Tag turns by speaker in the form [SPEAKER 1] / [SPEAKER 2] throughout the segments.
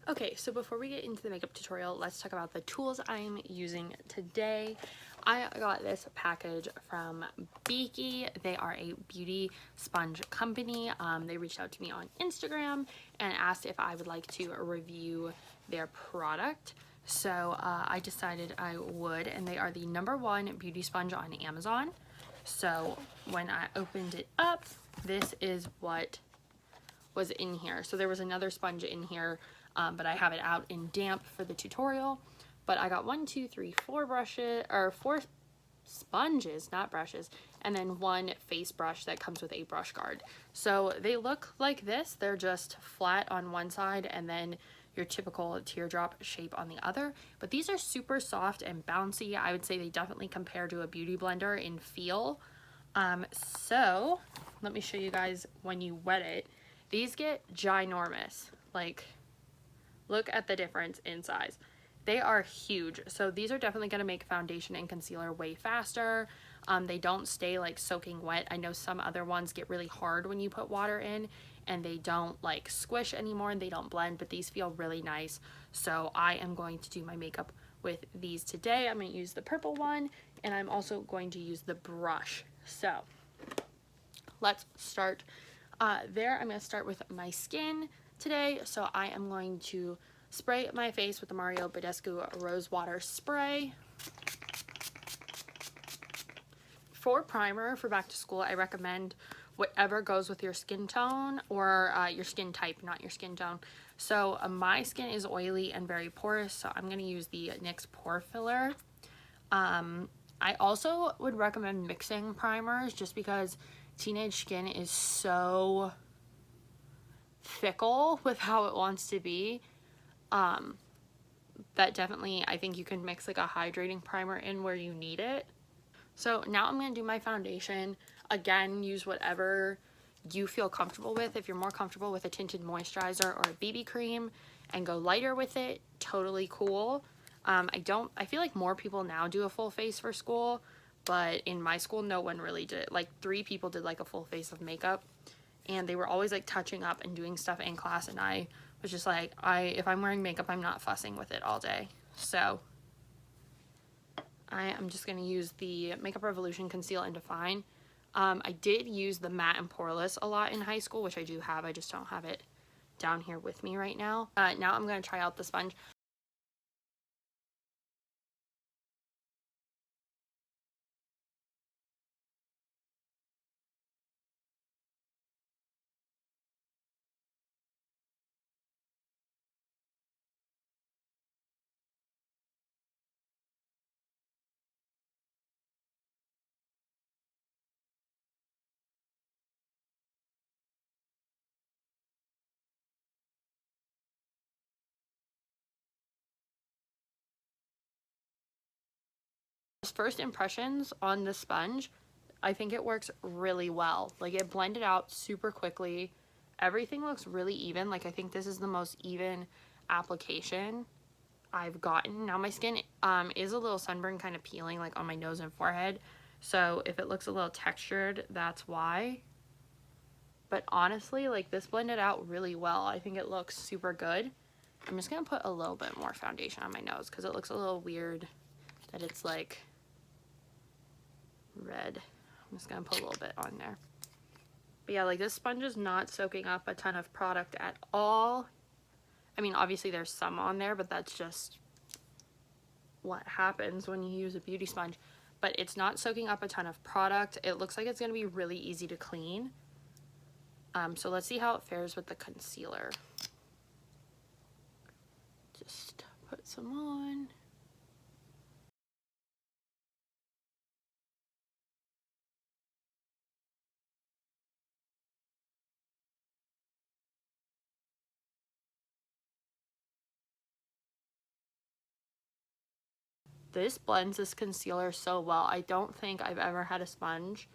[SPEAKER 1] Okay, so before we get into the makeup tutorial, let's talk about the tools I'm using today. I got this package from Beaky. They are a beauty sponge company. They reached out to me on Instagram and asked if I would like to review their product. So I decided I would, and they are the #1 beauty sponge on Amazon. So when I opened it up, this is what was in here. So there was another sponge in here, but I have it out in damp for the tutorial. But I got 4 sponges, not brushes, and then 1 face brush that comes with a brush guard. So they look like this. They're just flat on one side and then your typical teardrop shape on the other. But these are super soft and bouncy. I would say they definitely compare to a beauty blender in feel. So let me show you guys when you wet it. These get ginormous. Like, look at the difference in size. They are huge. So these are definitely going to make foundation and concealer way faster. They don't stay like soaking wet. I know some other ones get really hard when you put water in and they don't like squish anymore and they don't blend, but these feel really nice. So I am going to do my makeup with these today. I'm going to use the purple one and I'm also going to use the brush. So let's start there. I'm going to start with my skin today. So I am going to spray my face with the Mario Badescu Rose Water Spray. For primer for back to school, I recommend whatever goes with your skin tone or your skin type, not your skin tone. So my skin is oily and very porous, so I'm going to use the NYX Pore Filler. I also would recommend mixing primers just because teenage skin is so fickle with how it wants to be. That definitely, I think you can mix like a hydrating primer in where you need it. So now I'm going to do my foundation. Again, use whatever you feel comfortable with. If you're more comfortable with a tinted moisturizer or a BB cream and go lighter with it, totally cool. I feel like more people now do a full face for school, but in my school, no one really did it. Like 3 people did like a full face of makeup and they were always like touching up and doing stuff in class. And I was just like, if I'm wearing makeup, I'm not fussing with it all day. So I am just going to use the Makeup Revolution Conceal and Define. I did use the Matte and Poreless a lot in high school, which I do have. I just don't have it down here with me right now. Now I'm going to try out the sponge. First impressions on the sponge, I think it works really well. Like, it blended out super quickly. Everything looks really even. Like, I think this is the most even application I've gotten. Now my skin is a little sunburned, kind of peeling like on my nose and forehead. So if it looks a little textured, that's why. But honestly, like, this blended out really well. I think it looks super good. I'm just gonna put a little bit more foundation on my nose because it looks a little weird that it's like red. I'm just gonna put a little bit on there. But yeah, like, this sponge is not soaking up a ton of product at all. I mean, obviously there's some on there, but that's just what happens when you use a beauty sponge. But it's not soaking up a ton of product. It looks like it's gonna be really easy to clean. So let's see how it fares with the concealer. Just put some on. This blends this concealer so well. I don't think I've ever had a sponge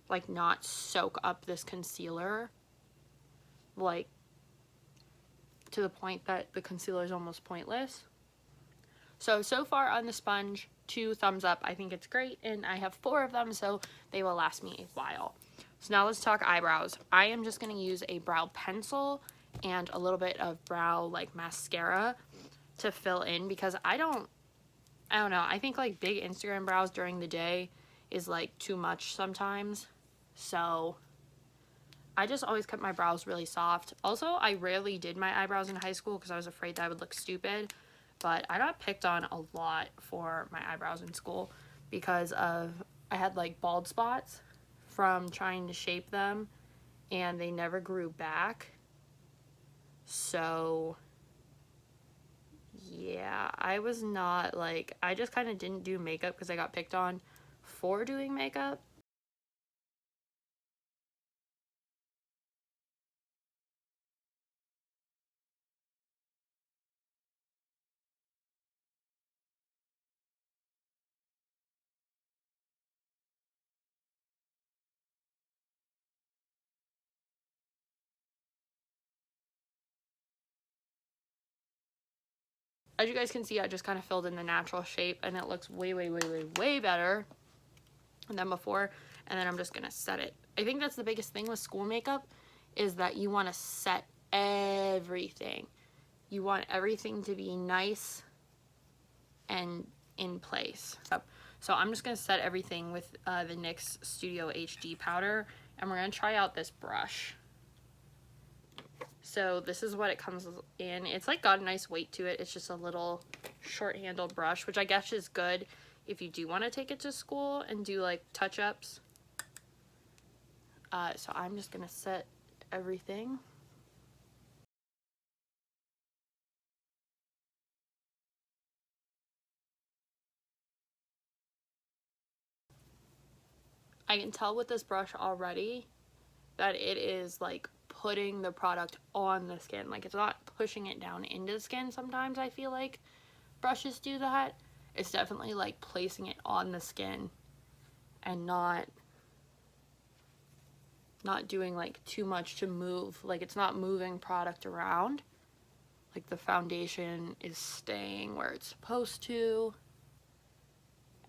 [SPEAKER 1] like not soak up this concealer like to the point that the concealer is almost pointless. So far on the sponge, 2 thumbs up. I think it's great, and I have 4 of them, so they will last me a while. So now let's talk eyebrows. I am just going to use a brow pencil and a little bit of brow like mascara to fill in, because I don't know, I think like big Instagram brows during the day is like too much sometimes. So I just always kept my brows really soft. Also, I rarely did my eyebrows in high school because I was afraid that I would look stupid. But I got picked on a lot for my eyebrows in school because of, I had like bald spots from trying to shape them and they never grew back. So yeah, I was not like, I just kind of didn't do makeup because I got picked on for doing makeup. As you guys can see, I just kind of filled in the natural shape and it looks way, way, way, way, way better than before. And then I'm just gonna set it. I think that's the biggest thing with school makeup, is that you want to set everything. You want everything to be nice and in place. So I'm just gonna set everything with the NYX Studio HD powder, and we're gonna try out this brush. So this is what it comes in. It's like got a nice weight to it. It's just a little short-handled brush, which I guess is good if you do want to take it to school and do like touch-ups. So I'm just gonna set everything. I can tell with this brush already that it is like putting the product on the skin. Like it's not pushing it down into the skin. Sometimes I feel like brushes do that. It's definitely like placing it on the skin and not doing like too much to move. Like it's not moving product around. Like the foundation is staying where it's supposed to.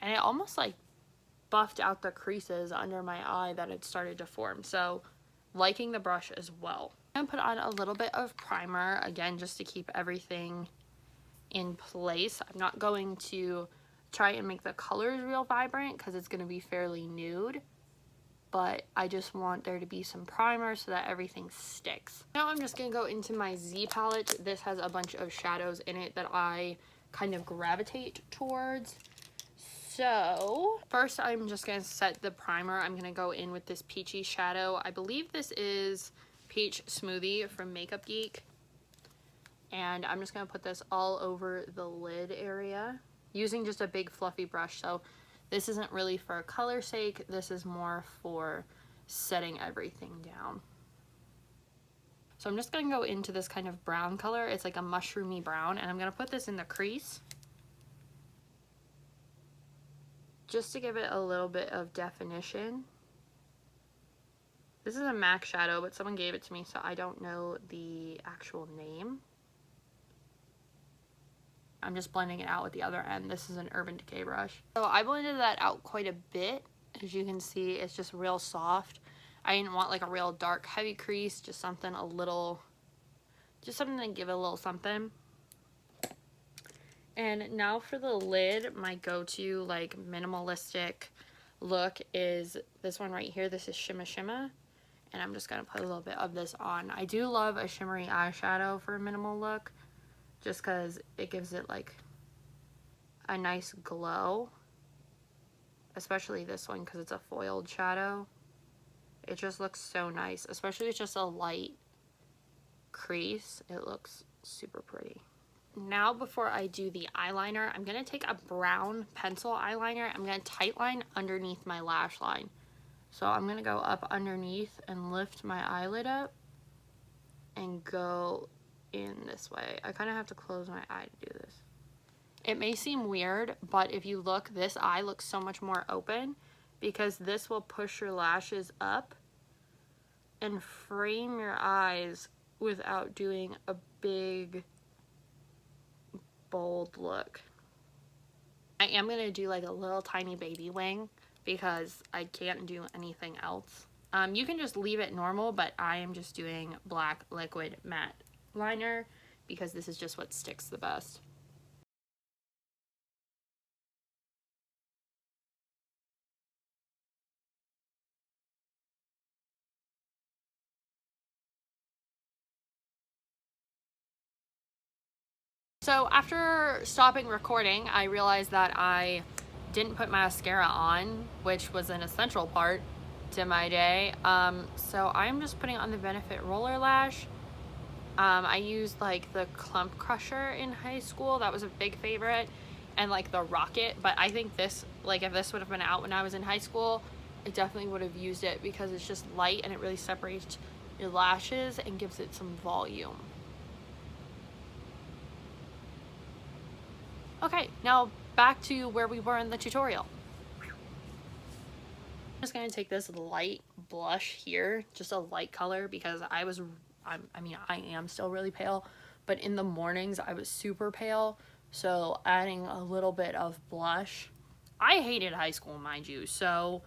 [SPEAKER 1] And it almost like buffed out the creases under my eye that had started to form. So liking the brush as well. I'm gonna put on a little bit of primer again just to keep everything in place. I'm not going to try and make the colors real vibrant because it's going to be fairly nude, but I just want there to be some primer so that everything sticks. Now I'm just going to go into my Z palette. This has a bunch of shadows in it that I kind of gravitate towards. So first I'm just going to set the primer. I'm going to go in with this peachy shadow. I believe this is Peach Smoothie from Makeup Geek. And I'm just going to put this all over the lid area using just a big fluffy brush. So this isn't really for color sake. This is more for setting everything down. So I'm just going to go into this kind of brown color. It's like a mushroomy brown. And I'm going to put this in the crease, just to give it a little bit of definition. This is a MAC shadow, but someone gave it to me, so I don't know the actual name. I'm just blending it out with the other end. This is an Urban Decay brush. So I blended that out quite a bit. As you can see, it's just real soft. I didn't want like a real dark, heavy crease, just something a little, just something to give it a little something. And now for the lid, my go-to like minimalistic look is this one right here. This is Shimma Shimma. And I'm just gonna put a little bit of this on. I do love a shimmery eyeshadow for a minimal look, just because it gives it like a nice glow, especially this one because it's a foiled shadow. It just looks so nice, especially with just a light crease. It looks super pretty. Now before I do the eyeliner, I'm going to take a brown pencil eyeliner. I'm going to tightline underneath my lash line. So I'm going to go up underneath and lift my eyelid up and go in this way. I kind of have to close my eye to do this. It may seem weird, but if you look, this eye looks so much more open because this will push your lashes up and frame your eyes without doing a big, bold look. I am going to do like a little tiny baby wing because I can't do anything else. You can just leave it normal, but I am just doing black liquid matte liner because this is just what sticks the best. So after stopping recording, I realized that I didn't put mascara on, which was an essential part to my day. So I'm just putting on the Benefit Roller Lash. I used like the Clump Crusher in high school. That was a big favorite. And like the Rocket. But I think this, like if this would have been out when I was in high school, I definitely would have used it because it's just light and it really separates your lashes and gives it some volume. Okay, now back to where we were in the tutorial. I'm just gonna take this light blush here, just a light color, because I am still really pale, but in the mornings I was super pale, so adding a little bit of blush. I hated high school, mind you, so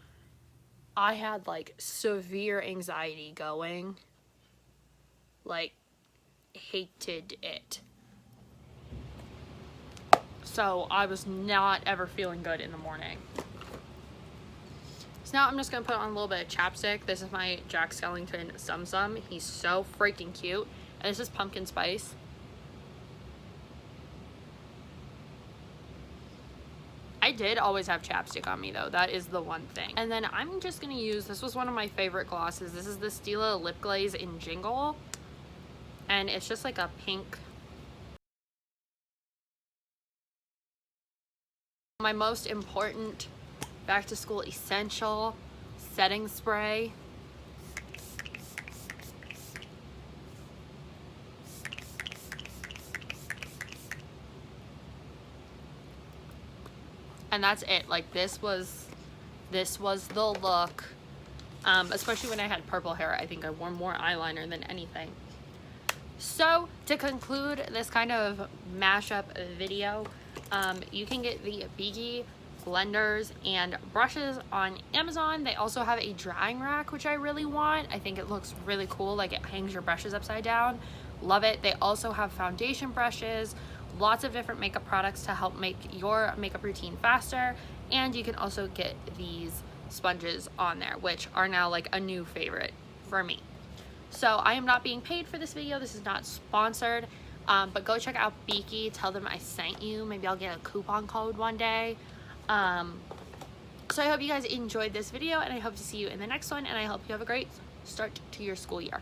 [SPEAKER 1] I had like severe anxiety going, like hated it. So I was not ever feeling good in the morning. So now I'm just gonna put on a little bit of chapstick. This is my Jack Skellington Tsum Tsum. He's so freaking cute. And this is pumpkin spice. I did always have chapstick on me though. That is the one thing. And then I'm just gonna use, this was one of my favorite glosses. This is the Stila Lip Glaze in Jingle. And it's just like a pink. My most important back to school essential, setting spray. And that's it. Like this was the look. Especially when I had purple hair. I think I wore more eyeliner than anything. So to conclude this kind of mashup video, you can get the Beaky blenders and brushes on Amazon. They also have a drying rack, which I really want. I think it looks really cool, like it hangs your brushes upside down. Love it. They also have foundation brushes, lots of different makeup products to help make your makeup routine faster. And you can also get these sponges on there, which are now like a new favorite for me. So I am not being paid for this video. This is not sponsored. But go check out Beaky. Tell them I sent you. Maybe I'll get a coupon code one day. So I hope you guys enjoyed this video, and I hope to see you in the next one, and I hope you have a great start to your school year.